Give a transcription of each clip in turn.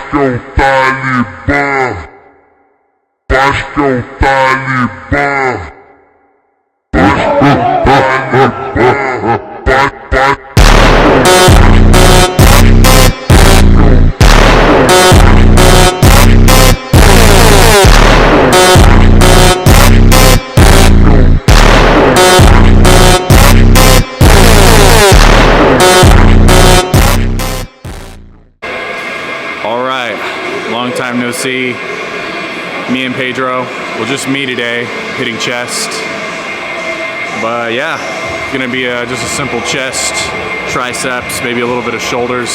que é o Talibã. Paz que é o Talibã. Paz que é o Talibã. Paz. Alright, long time no see. Me and Pedro, well, just me today, hitting chest. But yeah, it's gonna be just a simple chest, triceps, maybe a little bit of shoulders.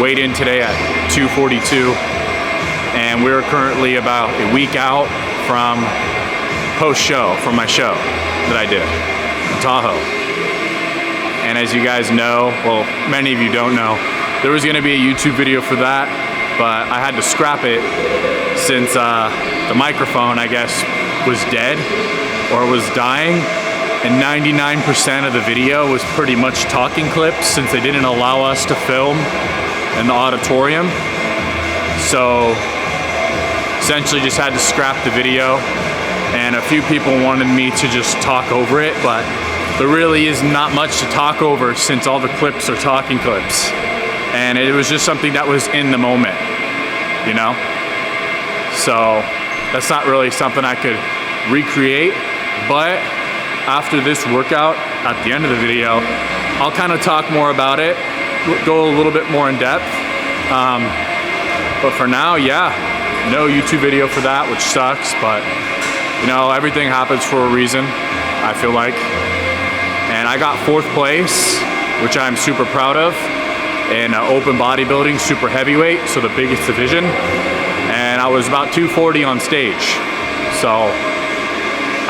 Weighed in today at 242, and we're currently about a week out from post-show, from my show that I did in Tahoe. And as you guys know, well, many of you don't know, there was gonna be a YouTube video for that, but I had to scrap it since the microphone, I guess, was dead or was dying, and 99% of the video was pretty much talking clips since they didn't allow us to film in the auditorium. So essentially just had to scrap the video, and a few people wanted me to just talk over it, but there really is not much to talk over since all the clips are talking clips. And it was just something that was in the moment, you know? So that's not really something I could recreate, but after this workout, at the end of the video, I'll kind of talk more about it, go a little bit more in depth. But for now, yeah, no YouTube video for that, which sucks, but you know, everything happens for a reason, I feel like. And I got 4th place, which I'm super proud of, in open bodybuilding, super heavyweight, so the biggest division. And I was about 240 on stage. So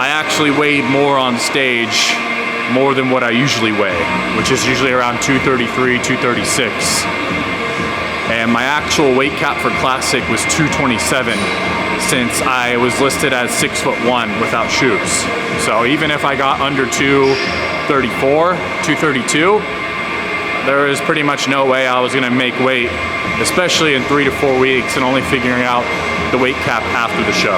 I actually weighed more on stage, more than what I usually weigh, which is usually around 233, 236. And my actual weight cap for Classic was 227, since I was listed as 6'1" without shoes. So even if I got under 234, 232, there is pretty much no way I was gonna make weight, especially in 3 to 4 weeks and only figuring out the weight cap after the show.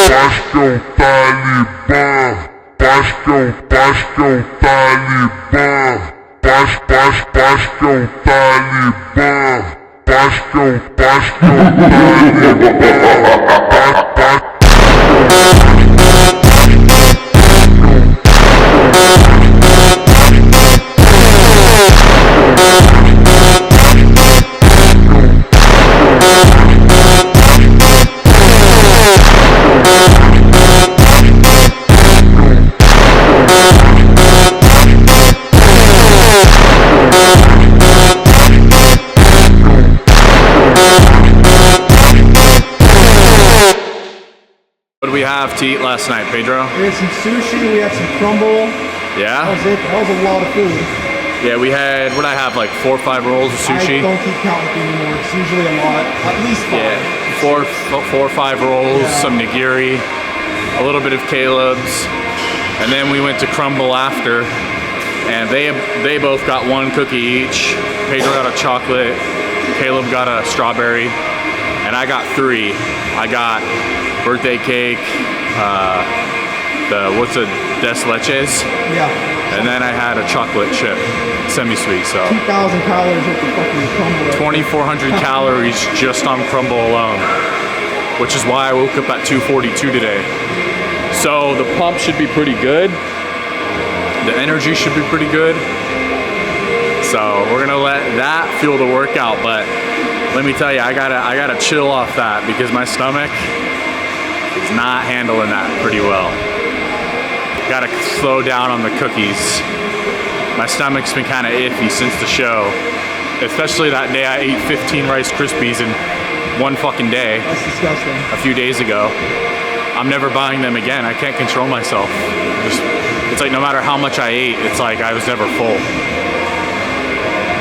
Paz que é o Talibã. Paz que é o Talibã. Paz que é o Talibã. Paz que é o Talibã. What did we have to eat last night, Pedro? We had some sushi, we had some crumble. Yeah? That was it. That was a lot of food. Yeah, we had, what did I have, like 4 or 5 rolls of sushi? I don't keep counting anymore. It's usually a lot. At least 5. Yeah, 4 or 5 rolls, yeah. Some nigiri, a little bit of Caleb's, and then we went to Crumble after, and they both got 1 cookie each. Pedro got a chocolate, Caleb got a strawberry, and I got 3. I got birthday cake, what's the des leches? Yeah. And then I had a chocolate chip, semi-sweet, so. 2,000 calories with the fucking crumble. 2,400 calories just on crumble alone, which is why I woke up at 242 today. So the pump should be pretty good. The energy should be pretty good. So we're gonna let that fuel the workout, but let me tell you, I gotta chill off that because my stomach is not handling that pretty well. Gotta slow down on the cookies. My stomach's been kind of iffy since the show, especially that day I ate 15 Rice Krispies in one fucking day. That's disgusting. A few days ago. I'm never buying them again. I can't control myself. It's like no matter how much I ate, it's like I was never full.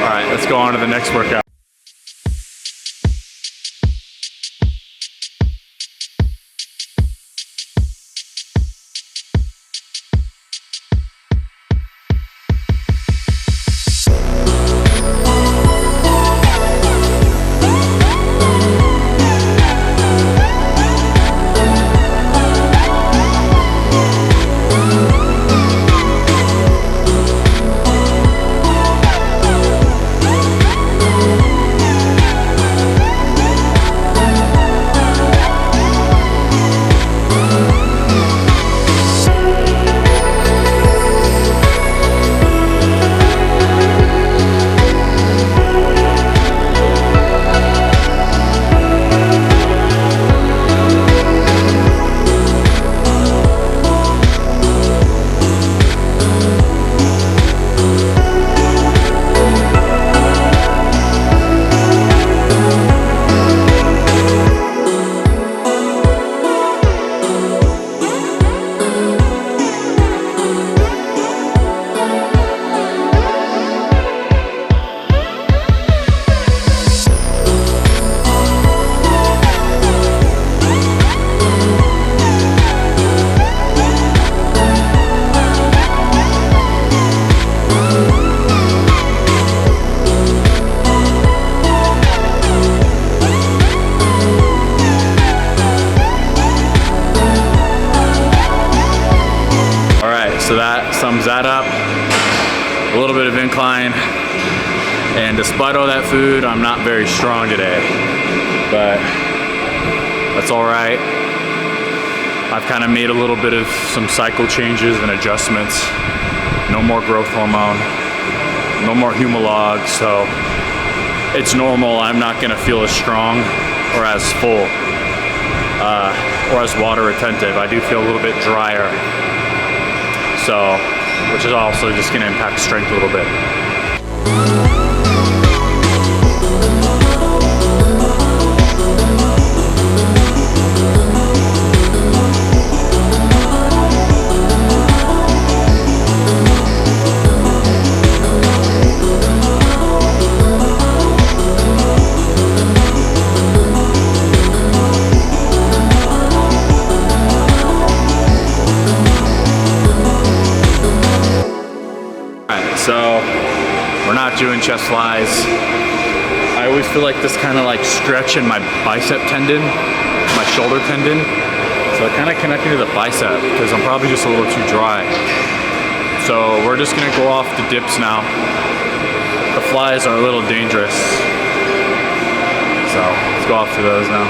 All right, let's go on to the next workout. So that sums that up. A little bit of incline. And despite all that food, I'm not very strong today. But that's all right. I've kind of made a little bit of some cycle changes and adjustments. No more growth hormone. No more Humalog. So it's normal. I'm not going to feel as strong or as full or as water retentive. I do feel a little bit drier. So, which is also just going to impact strength a little bit. So we're not doing chest flies. I always feel like this kind of like stretch in my bicep tendon, my shoulder tendon. So kind of connecting to the bicep because I'm probably just a little too dry. So we're just gonna go off the dips now. The flies are a little dangerous. So let's go off to those now.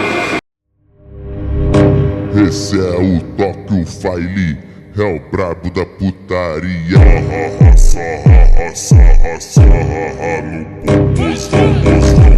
Esse é o toque, o file, é o brabo da putaria. Sarra, sarra, no popozão, mozão.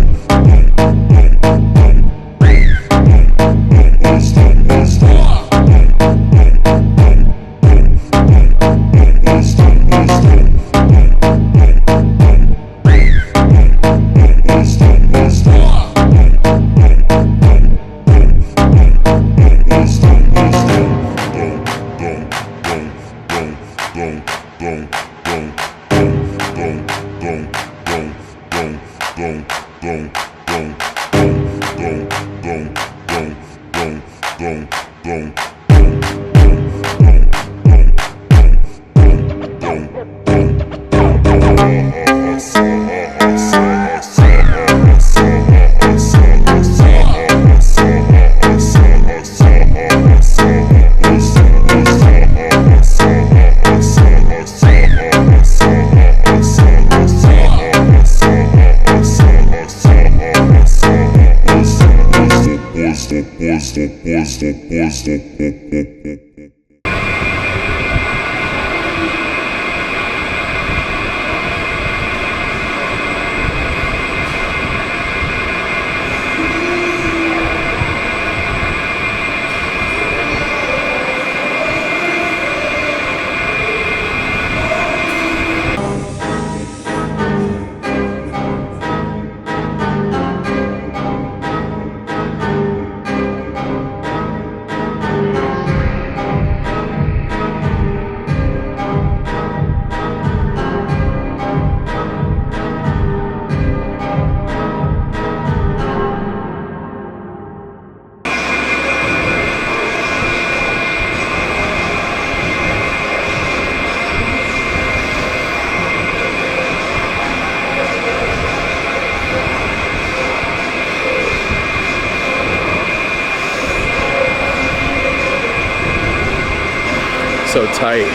so tight.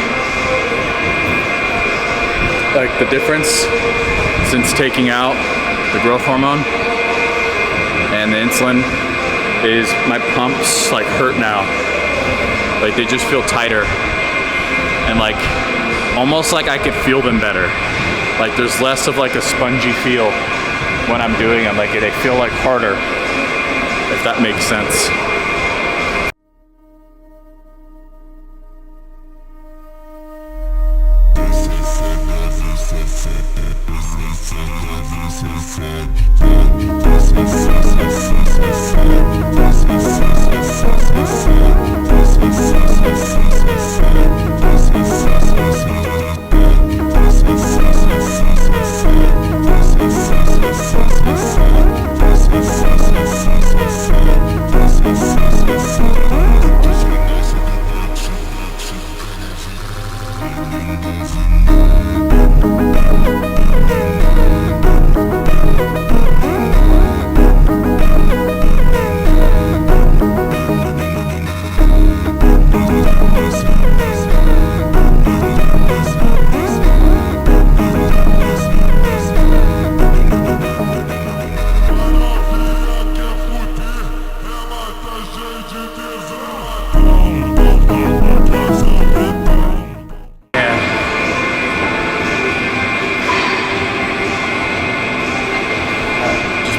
Like the difference since taking out the growth hormone and the insulin is my pumps like hurt now. Like they just feel tighter and like almost like I could feel them better. Like there's less of like a spongy feel when I'm doing them. Like they feel like harder, if that makes sense.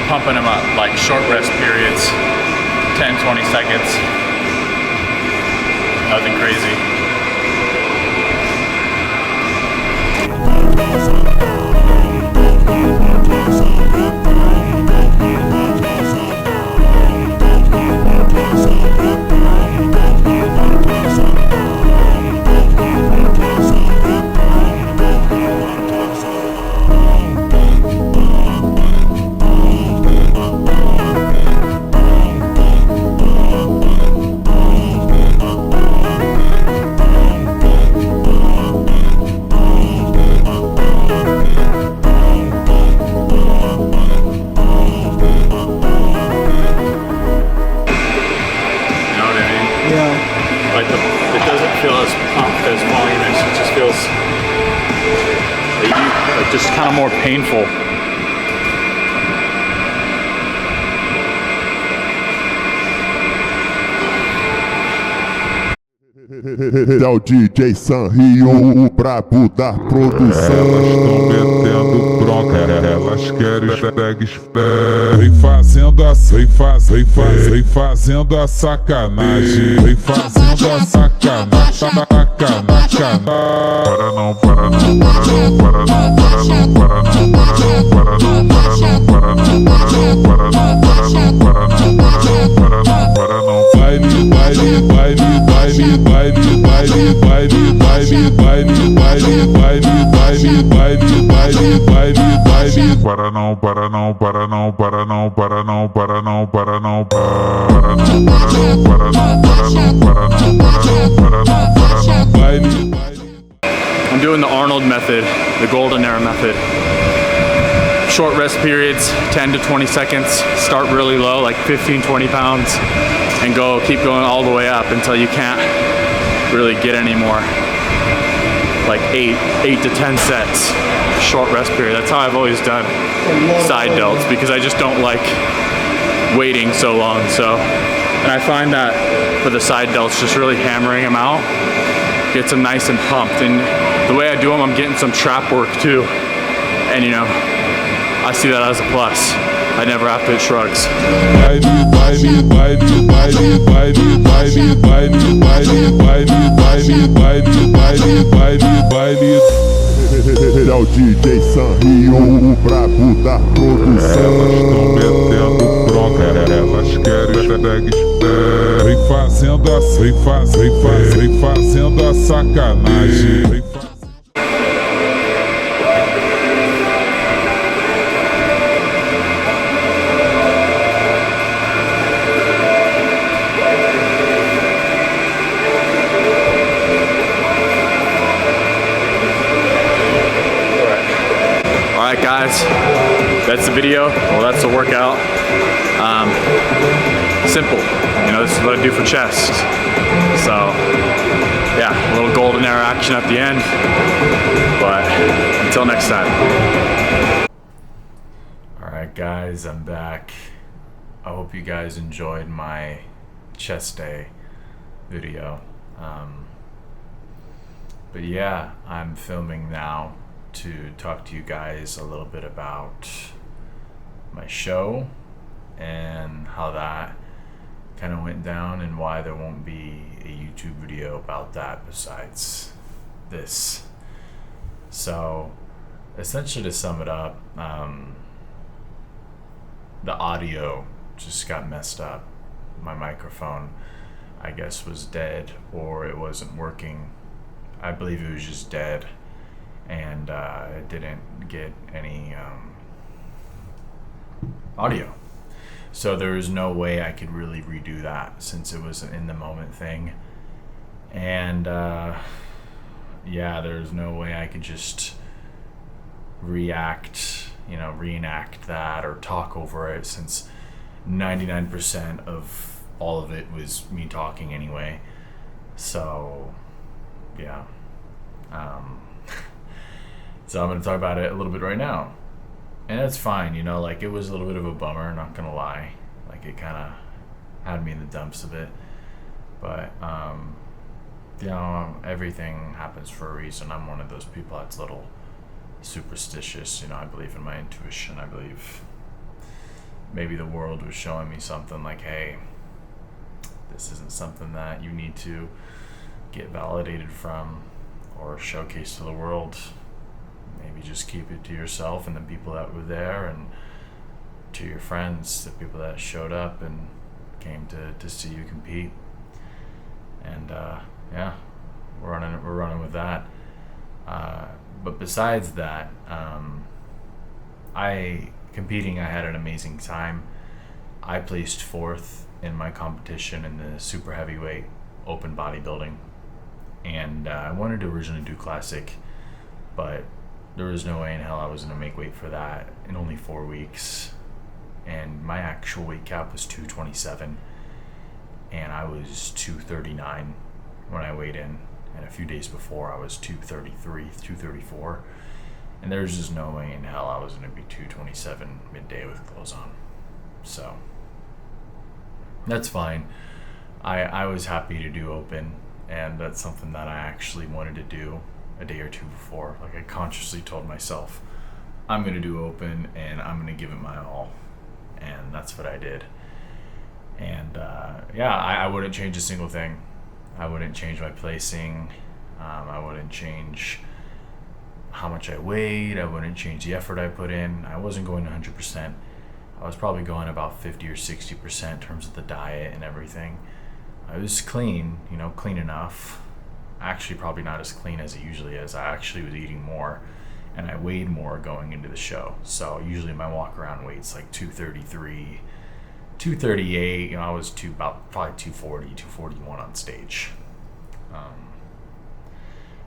Pumping them up, like short rest periods, 10-20 seconds, nothing crazy. Like it doesn't feel as pumped as voluminous. It just feels like just kind of more painful. É o DJ Sanrio, o brabo da produção. Elas estão metendo bronca, elas querem vem fazendo vem fazendo a sacanagem, vem fazendo a sacanagem, para não, para não, para não, para não, para não, para não, para não, para não, para não, para não, para não, para não, para não, para não, para não, para não, baile, baile, baile, baile, baile, baile, baile, baile, baile, baile, baile, baile, baile, baile, baile, para não, para não, para não, para não, para não, para não, para não, para não, para não, para não, para não, para não, para não, para não, baile. I'm doing the Arnold method, the golden era method. Short rest periods, 10 to 20 seconds. Start really low, like 15-20 pounds, and keep going all the way up until you can't really get any more. Like 8 to 10 sets, short rest period. That's how I've always done side delts, because I just don't like waiting so long. And I find that for the side delts, just really hammering them out gets them nice and pumped. And the way I do them, I'm getting some trap work too. And you know, I see that as a plus. I never have to hit shrugs. É o DJ Sanrio, o brabo da produção. Elas estão metendo bronca, elas querem vem fazendo a sacanagem. Alright guys, that's the video. Well, that's the workout. Simple. You know, this is what I do for chest. So, yeah, a little golden arrow action at the end. But until next time. All right, guys, I'm back. I hope you guys enjoyed my chest day video. But yeah, I'm filming now to talk to you guys a little bit about my show and how that kind of went down and why there won't be a YouTube video about that besides this. So essentially, to sum it up, the audio just got messed up. My microphone, I guess, was dead, or it wasn't working. I believe it was just dead, and it didn't get any audio. So there was no way I could really redo that since it was an in the moment thing. And yeah, there's no way I could just reenact that or talk over it, since 99% of all of it was me talking anyway. So yeah. So I'm going to talk about it a little bit right now. And that's fine, you know, like, it was a little bit of a bummer, not going to lie. Like, it kind of had me in the dumps a bit. But, you know, everything happens for a reason. I'm one of those people that's a little superstitious. You know, I believe in my intuition. I believe maybe the world was showing me something like, hey, this isn't something that you need to get validated from or showcase to the world. Maybe just keep it to yourself and the people that were there, and to your friends, the people that showed up and came to see you compete. And yeah, we're running with that. But besides that, I had an amazing time. I placed 4th in my competition in the super heavyweight open bodybuilding, and I wanted to originally do classic, but there was no way in hell I was going to make weight for that in only 4 weeks. And my actual weight cap was 227, and I was 239 when I weighed in. And a few days before, I was 233, 234. And there's just no way in hell I was going to be 227 midday with clothes on. So that's fine. I was happy to do open, and that's something that I actually wanted to do a day or two before. Like, I consciously told myself, I'm going to do open and I'm going to give it my all. And that's what I did. And yeah, I wouldn't change a single thing. I wouldn't change my placing. I wouldn't change how much I weighed. I wouldn't change the effort I put in. I wasn't going 100%. I was probably going about 50 or 60% in terms of the diet and everything. I was clean, you know, clean enough. Actually, probably not as clean as it usually is. I actually was eating more, and I weighed more going into the show. So usually my walk around weight's like 233, 238. You know, I was about probably 240, 241 on stage.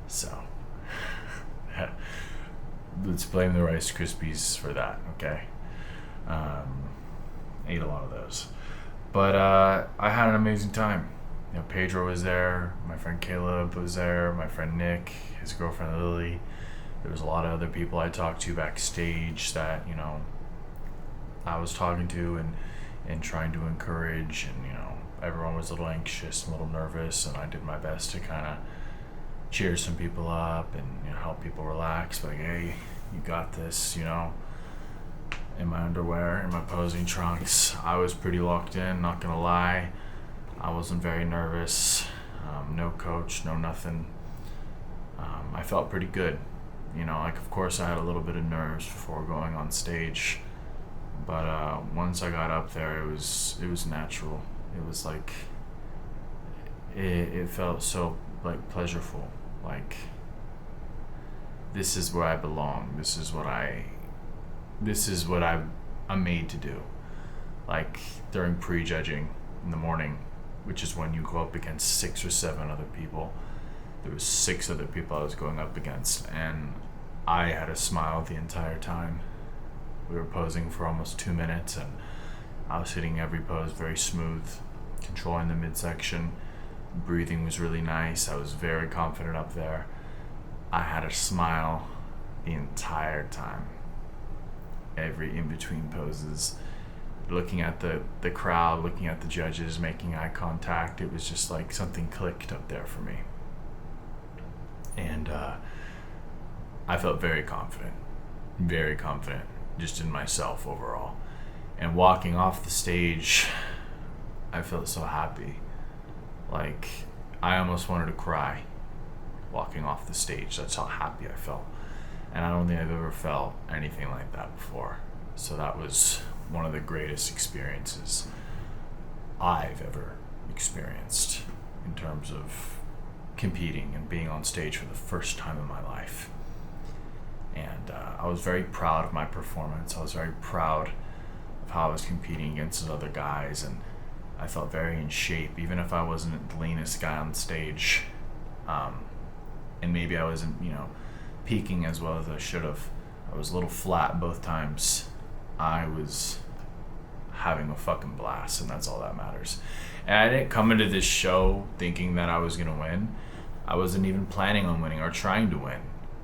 So let's blame the Rice Krispies for that, okay? Ate a lot of those. But I had an amazing time. You know, Pedro was there, my friend Caleb was there, my friend Nick, his girlfriend Lily. There was a lot of other people I talked to backstage that, you know, I was talking to and trying to encourage, and, you know, everyone was a little anxious and a little nervous, and I did my best to kind of cheer some people up and, you know, help people relax. Like, hey, you got this, you know. In my underwear, in my posing trunks, I was pretty locked in, not gonna lie. I wasn't very nervous. No coach, no nothing. I felt pretty good. You know, like, of course I had a little bit of nerves before going on stage, but once I got up there, it was natural. It was like, it felt so, like, pleasurable. Like, this is where I belong. This is what I'm made to do. Like, during pre-judging in the morning, which is when you go up against 6 or 7 other people. There was 6 other people I was going up against, and I had a smile the entire time. We were posing for almost 2 minutes, and I was hitting every pose very smooth, controlling the midsection. Breathing was really nice. I was very confident up there. I had a smile the entire time. Every in-between poses. Looking at the crowd, looking at the judges, making eye contact. It was just like something clicked up there for me. And I felt very confident just in myself overall. And walking off the stage, I felt so happy. Like, I almost wanted to cry walking off the stage. That's how happy I felt. And I don't think I've ever felt anything like that before. So that was one of the greatest experiences I've ever experienced in terms of competing and being on stage for the first time in my life. And I was very proud of my performance. I was very proud of how I was competing against those other guys, and I felt very in shape, even if I wasn't the leanest guy on stage. And maybe I wasn't, peaking as well as I should have. I was a little flat both times. I was having a fucking blast, and that's all that matters. And I didn't come into this show thinking that I was gonna win. I wasn't even planning on winning or trying to win.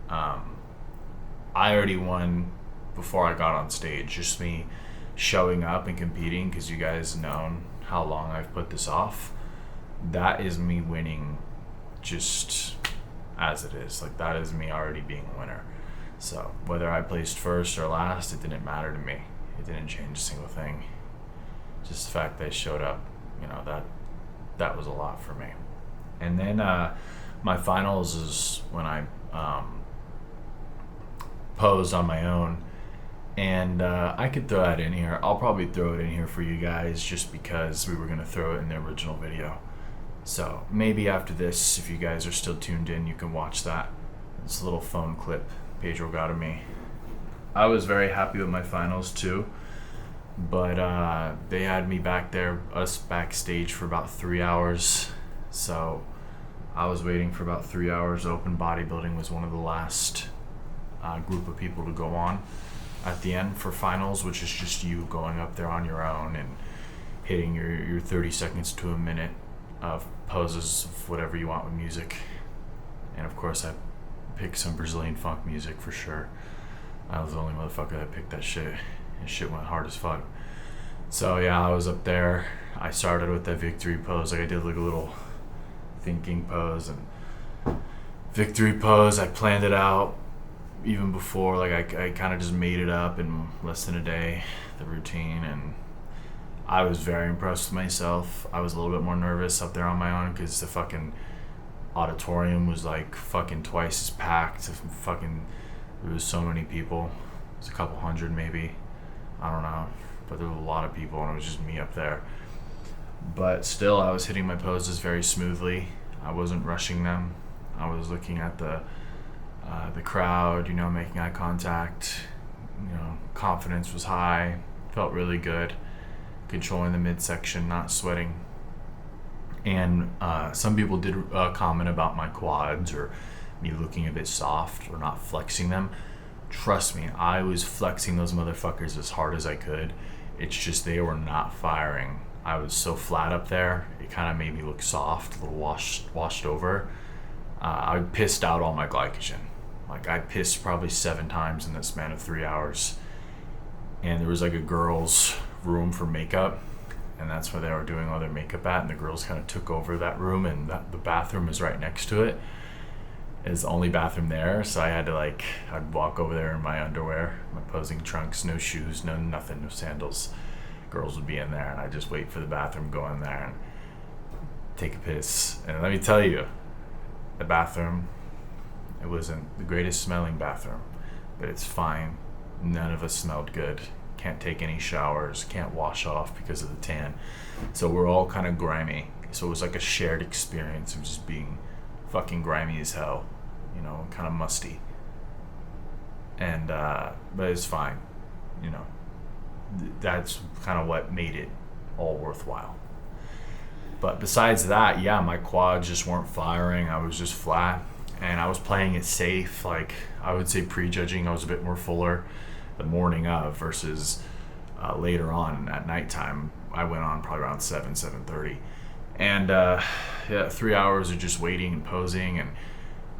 I already won before I got on stage. Just me showing up and competing, because you guys know how long I've put this off. That is me winning just as it is. Like, that is me already being a winner. So whether I placed first or last, it didn't matter to me. It didn't change a single thing. Just the fact that I showed up, that was a lot for me. And then my finals is when I posed on my own. And I could throw that in here. I'll probably throw it in here for you guys just because we were going to throw it in the original video. So maybe after this, if you guys are still tuned in, you can watch that. It's a little phone clip Pedro got of me. I was very happy with my finals too. But they had me us backstage for about 3 hours. So I was waiting for about 3 hours. Open Bodybuilding was one of the last group of people to go on at the end for finals, which is just you going up there on your own and hitting your 30 seconds to a minute of poses of whatever you want with music. And of course I picked some Brazilian funk music for sure. I was the only motherfucker that picked that shit, and shit went hard as fuck. So yeah, I was up there. I started with that victory pose. Like, I did like a little thinking pose and victory pose. I planned it out even before. Like, I kind of just made it up in less than a day, the routine, and I was very impressed with myself. I was a little bit more nervous up there on my own because the fucking auditorium was like fucking twice as packed. There was so many people. It was a couple hundred maybe. I don't know. But there was a lot of people, and it was just me up there. But still, I was hitting my poses very smoothly. I wasn't rushing them. I was looking at the crowd, making eye contact. Confidence was high. Felt really good. Controlling the midsection, not sweating. And some people did comment about my quads or me looking a bit soft or not flexing them. Trust me, I was flexing those motherfuckers as hard as I could. It's just they were not firing. I was so flat up there, it kind of made me look soft, a little washed over. I pissed out all my glycogen. Like, I pissed probably 7 times in the span of 3 hours. And there was like a girl's room for makeup, and that's where they were doing all their makeup at, and the girls kind of took over that room, and the bathroom is right next to it. It's the only bathroom there, so I had to I'd walk over there in my underwear, my posing trunks, no shoes, no nothing, no sandals. Girls would be in there, and I'd just wait for the bathroom, go in there and take a piss. And let me tell you, the bathroom, it wasn't the greatest smelling bathroom, but it's fine. None of us smelled good. Can't take any showers, can't wash off because of the tan. So we're all kind of grimy. So it was like a shared experience of just being fucking grimy as hell, kind of musty. And but it's fine, that's kind of what made it all worthwhile. But besides that, yeah, my quads just weren't firing. I was just flat, and I was playing it safe. Like, I would say prejudging, I was a bit more fuller the morning of versus later on at nighttime. I went on probably around 7:30, and yeah, 3 hours of just waiting and posing, and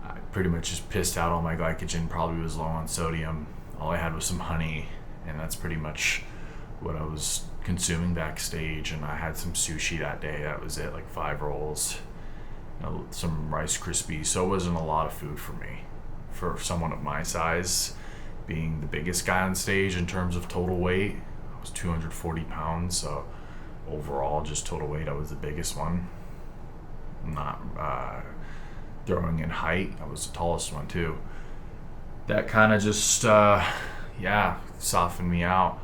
I pretty much just pissed out all my glycogen. Probably was low on sodium. All I had was some honey, and that's pretty much what I was consuming backstage. And I had some sushi that day. That was it, like 5 rolls, some Rice Krispies. So it wasn't a lot of food for me, for someone of my size, being the biggest guy on stage in terms of total weight. I was 240 pounds, so overall, just total weight, I was the biggest one. Not throwing in height, I was the tallest one too. That kind of just, softened me out.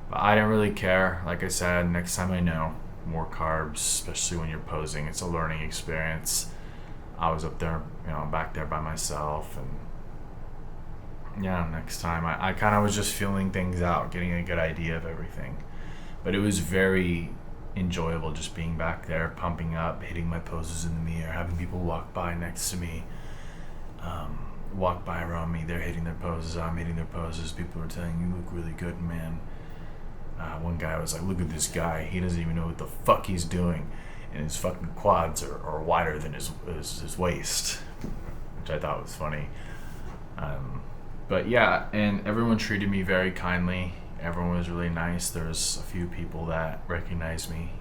But I didn't really care. Like I said, next time I know, more carbs, especially when you're posing. It's a learning experience. I was up there, back there by myself, and yeah, next time I kind of was just feeling things out, getting a good idea of everything. But it was very enjoyable just being back there, pumping up, hitting my poses in the mirror, having people walk by next to me, walk by around me. They're hitting their poses, I'm hitting their poses. People were telling me, "You look really good, man." One guy was like, "Look at this guy. He doesn't even know what the fuck he's doing, and his fucking quads are wider than his waist," which I thought was funny. But yeah, and everyone treated me very kindly. Everyone was really nice. There's a few people that recognized me,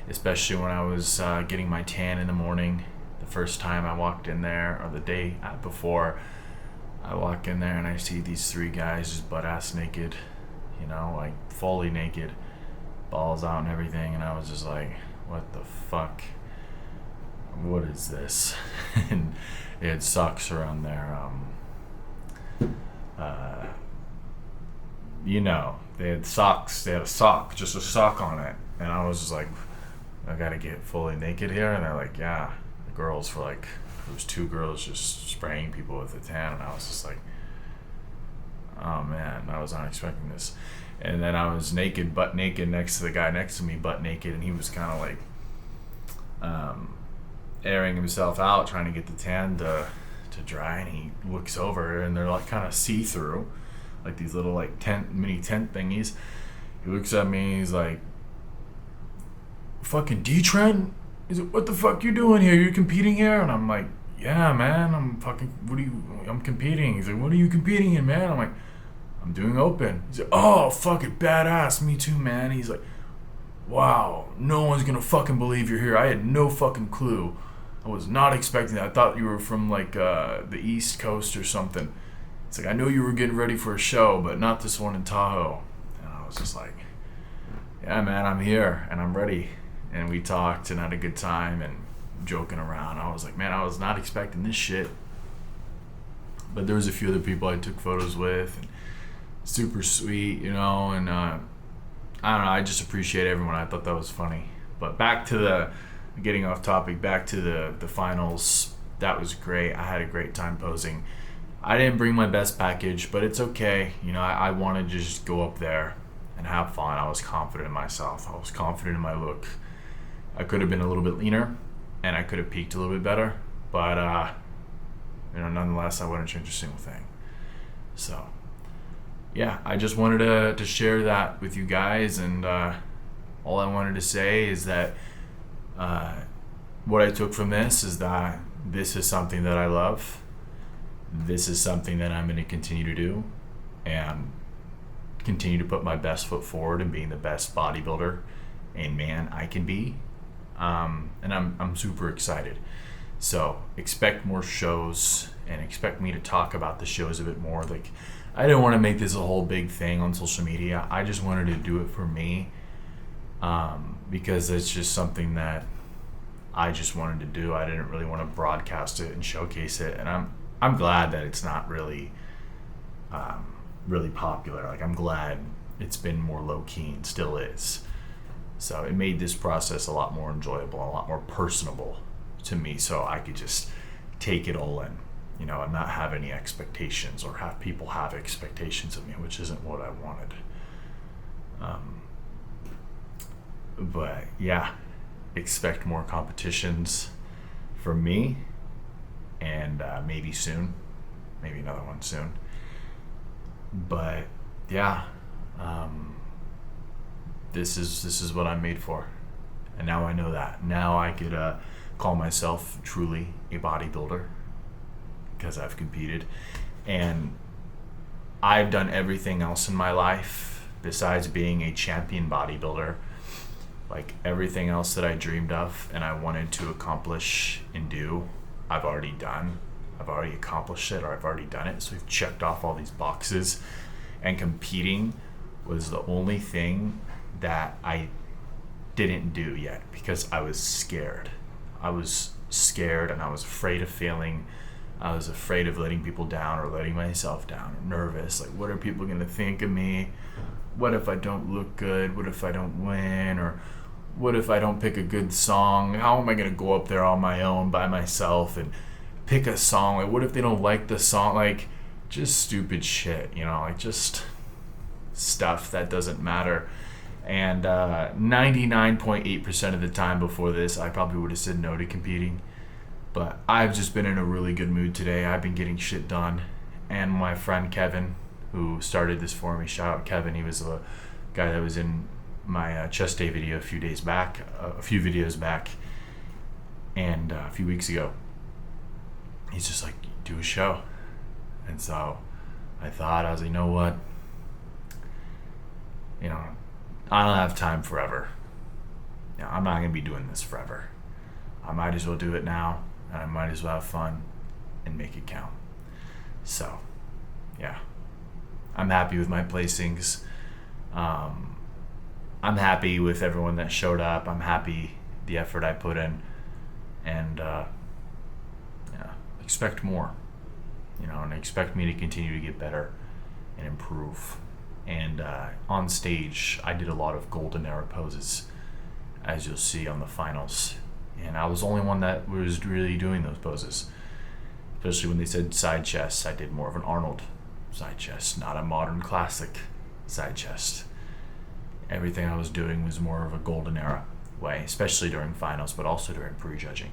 especially when I was getting my tan in the morning. The first time I walked in there, or the day before, I walk in there and I see these 3 guys just butt-ass naked, like fully naked, balls out and everything, and I was just like, what the fuck? What is this? And they had socks around their they had socks. They had just a sock on it, and I was just like, I gotta get fully naked here. And they're like, yeah. The girls were like, there was 2 girls just spraying people with a tan, and I was just like, oh man, I was not expecting this. And then I was naked, butt naked, next to the guy next to me, butt naked, and he was kind of like airing himself out, trying to get the tan to dry. And he looks over, and they're like kind of see-through, like these little like mini tent thingies. He looks at me, he's like, "Fucking D-Trend? What the fuck you doing here? You competing here?" And I'm like, "Yeah, man, I'm competing." He's like, "What are you competing in, man?" I'm like, "I'm doing open." He's like, "Oh, fucking badass, me too, man." He's like, "Wow, no one's gonna fucking believe you're here. I had no fucking clue. I was not expecting that. I thought you were from like the East Coast or something." It's like, "I know you were getting ready for a show, but not this one in Tahoe." And I was just like, "Yeah, man, I'm here and I'm ready." And we talked and had a good time and joking around. I was like, man, I was not expecting this shit. But there was a few other people I took photos with, and super sweet, and I don't know, I just appreciate everyone. I thought that was funny. But back to getting off topic, back to the finals. That was great. I had a great time posing. I didn't bring my best package, but it's okay. I wanted to just go up there and have fun. I was confident in myself. I was confident in my look. I could have been a little bit leaner, and I could have peaked a little bit better, but nonetheless, I wouldn't change a single thing. So yeah, I just wanted to share that with you guys, and all I wanted to say is that what I took from this is that this is something that I love. This is something that I'm going to continue to do, and continue to put my best foot forward in being the best bodybuilder and man I can be. And I'm super excited. So expect more shows, and expect me to talk about the shows a bit more. Like, I didn't want to make this a whole big thing on social media. I just wanted to do it for me, because it's just something that I just wanted to do. I didn't really want to broadcast it and showcase it, and I'm glad that it's not really really popular. Like, I'm glad it's been more low-key, and still is. So it made this process a lot more enjoyable, a lot more personable to me, so I could just take it all in, and not have any expectations, or have people have expectations of me, which isn't what I wanted. But yeah, expect more competitions from me, and maybe soon, maybe another one soon. But yeah, this is what I'm made for, and now I know that. Now I could call myself truly a bodybuilder because I've competed, and I've done everything else in my life besides being a champion bodybuilder. Like everything else that I dreamed of and I wanted to accomplish and do, I've already done. I've already accomplished it, or I've already done it. So we've checked off all these boxes, and competing was the only thing that I didn't do yet because I was scared. I was scared and I was afraid of failing. I was afraid of letting people down or letting myself down, or nervous. Like, what are people going to think of me? What if I don't look good? What if I don't win? Or what if I don't pick a good song? How am I going to go up there on my own by myself and pick a song? Like, what if they don't like the song? Like, just stupid shit, you know, like just stuff that doesn't matter. And 99.8% of the time before this, I probably would have said no to competing. But I've just been in a really good mood today. I've been getting shit done. And my friend Kevin, who started this for me, shout out Kevin. He was a guy that was in my chest day video a few videos back, and a few weeks ago. He's just like, do a show. And so I was like, you know what? You know, I don't have time forever. You know, I'm not going to be doing this forever. I might as well do it now, and I might as well have fun and make it count. So, yeah. I'm happy with my placings. I'm happy with everyone that showed up. I'm happy the effort I put in. And, yeah, expect more. You know, and expect me to continue to get better and improve. And on stage, I did a lot of golden era poses, as you'll see on the finals. And I was the only one that was really doing those poses. Especially when they said side chest, I did more of an Arnold side chest, not a modern classic side chest. Everything I was doing was more of a golden era way, especially during finals, but also during prejudging.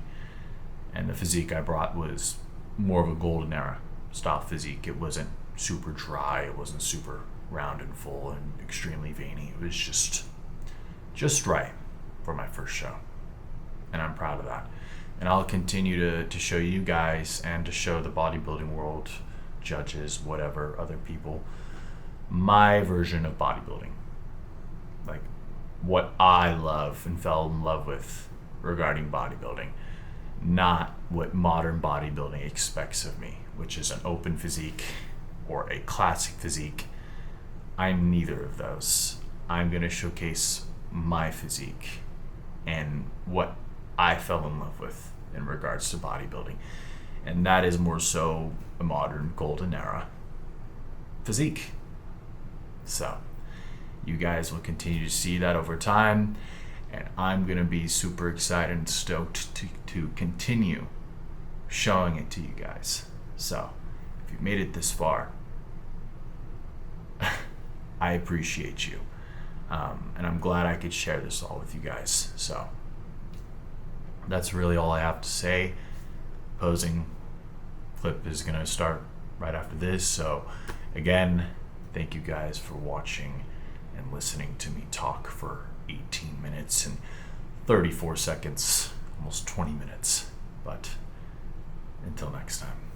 And the physique I brought was more of a golden era style physique. It wasn't super dry, it wasn't super round and full and extremely veiny. It was just right for my first show. And I'm proud of that. And I'll continue to show you guys and to show the bodybuilding world, judges, whatever, other people, my version of bodybuilding. Like what I love and fell in love with regarding bodybuilding. Not what modern bodybuilding expects of me, which is an open physique or a classic physique. I'm neither of those. I'm going to showcase my physique and what I fell in love with in regards to bodybuilding. And that is more so a modern golden era physique. So you guys will continue to see that over time, and I'm going to be super excited and stoked to continue showing it to you guys. So if you've made it this far, I appreciate you. And I'm glad I could share this all with you guys. So that's really all I have to say. Posing clip is going to start right after this. So again, thank you guys for watching and listening to me talk for 18 minutes and 34 seconds, almost 20 minutes. But until next time.